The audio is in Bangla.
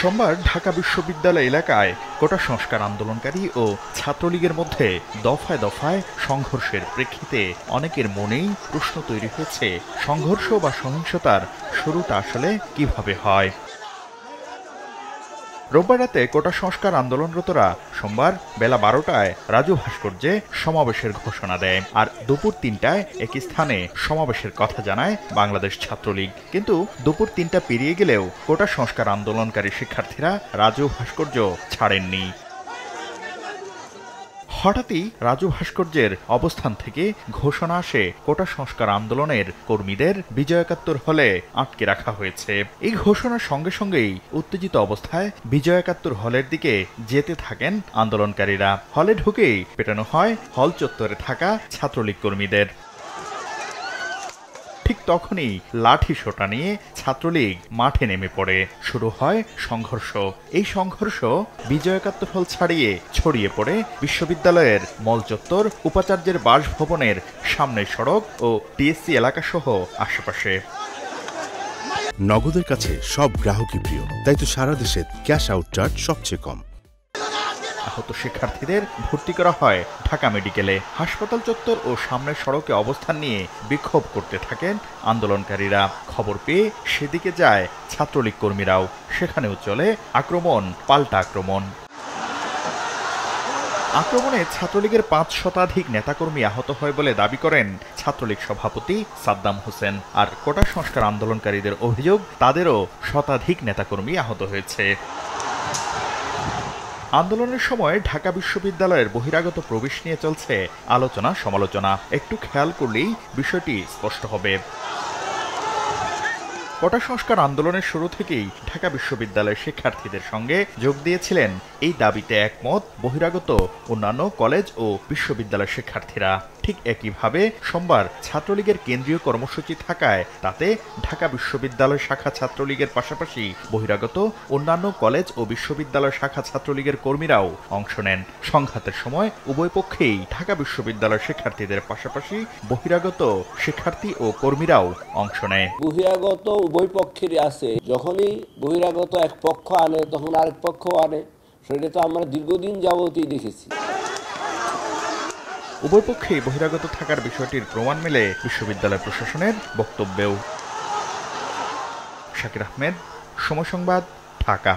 সোমবার ঢাকা বিশ্ববিদ্যালয় এলাকায় কোটা সংস্কার আন্দোলনকারী ও ছাত্রলীগের মধ্যে দফায় দফায় সংঘর্ষের প্রেক্ষিতে অনেকের মনেই প্রশ্ন তৈরি হয়েছে, সংঘর্ষ বা সহিংসতার শুরুটা আসলে কিভাবে হয়। রোববার রাতে কোটা সংস্কার আন্দোলনরতরা সোমবার বেলা 12টায় রাজু ভাস্কর্যে সমাবেশের ঘোষণা দেয়, আর দুপুর 3টায় একই স্থানে সমাবেশের কথা জানায় বাংলাদেশ ছাত্রলীগ। কিন্তু দুপুর 3টা পেরিয়ে গেলেও কোটা সংস্কার আন্দোলনকারী শিক্ষার্থীরা রাজু ভাস্কর্য ছাড়েননি। হঠাৎই রাজু ভাস্কর্যের অবস্থান থেকে ঘোষণা আসে কোটা সংস্কার আন্দোলনের কর্মীদের বিজয় একাত্তর হলে আটকে রাখা হয়েছে। এই ঘোষণার সঙ্গে সঙ্গেই উত্তেজিত অবস্থায় বিজয় একাত্তর হলের দিকে যেতে থাকেন আন্দোলনকারীরা। হলে ঢুকেই পেটানো হয় হল চত্বরে থাকা ছাত্রলীগ কর্মীদের। ঠিক তখনই লাঠি সোটা নিয়ে ছাত্রলীগ মাঠে নেমে পড়ে, শুরু হয় সংঘর্ষ। এই সংঘর্ষ বিজয় একাত্তর হল ছাড়িয়ে ছড়িয়ে পড়ে বিশ্ববিদ্যালয়ের মল চত্বর, উপাচার্যের বাসভবনের সামনের সড়ক ও টিএসসি এলাকাসহ আশেপাশে। নগদের কাছে সব গ্রাহকই প্রিয়, তাই তো সারা দেশে ক্যাশ আউট চার্জ সবচেয়ে কম। আহত শিক্ষার্থীদের ভর্তি করা হয় ঢাকা মেডিকেলে। হাসপাতাল চত্বর ও সামনের সড়কে অবস্থান নিয়ে বিক্ষোভ করতে থাকেন আন্দোলনকারীরা। খবর পেয়ে সেদিকে যায় ছাত্রলীগ কর্মীরাও। সেখানেও চলে আক্রমণ পাল্টা আক্রমণ। আক্রমণে ছাত্রলীগের 5 শতাধিক নেতাকর্মী আহত হয় বলে দাবি করেন ছাত্রলীগ সভাপতি সাদ্দাম হোসেন। আর কোটা সংস্কার আন্দোলনকারীদের অভিযোগ, তাদেরও শতাধিক নেতাকর্মী আহত হয়েছে। আন্দোলনের সময় ঢাকা বিশ্ববিদ্যালয়ের বহিরাগত প্রবেশ নিয়ে চলছে আলোচনা সমালোচনা। একটু খেয়াল করলেই বিষয়টি স্পষ্ট হবে। কোটা সংস্কার আন্দোলনের শুরু থেকেই ঢাকা বিশ্ববিদ্যালয়ের শিক্ষার্থীদের সঙ্গে যোগ দিয়েছিলেন এই দাবিতে একমত বহিরাগত অন্যান্য কলেজ ও বিশ্ববিদ্যালয়ের শিক্ষার্থীরা। ঠিক একইভাবে সোমবার ছাত্রলীগের কেন্দ্রীয় কর্মসূচি থাকায় তাতে ঢাকা বিশ্ববিদ্যালয় শাখা ছাত্রলীগের পাশাপাশি বহিরাগত অন্যান্য কলেজ ও বিশ্ববিদ্যালয় শাখা ছাত্রলীগের কর্মীরাও অংশ নেন। সংঘাতের সময় উভয় পক্ষেই ঢাকা বিশ্ববিদ্যালয়ের শিক্ষার্থীদের পাশাপাশি বহিরাগত শিক্ষার্থী ও কর্মীরাও অংশ নেয়। বহিরাগত উভয় পক্ষেরই আছে। যখনই বহিরাগত এক পক্ষ আনে তখন আরেক পক্ষ আনে, সেটা তো আমরা দীর্ঘদিন যাবতই দেখেছি। উভয় পক্ষেই বহিরাগত থাকার বিষয়টির প্রমাণ মেলে বিশ্ববিদ্যালয় প্রশাসনের বক্তব্যেও। শাকির আহমেদ, সময় সংবাদ, ঢাকা।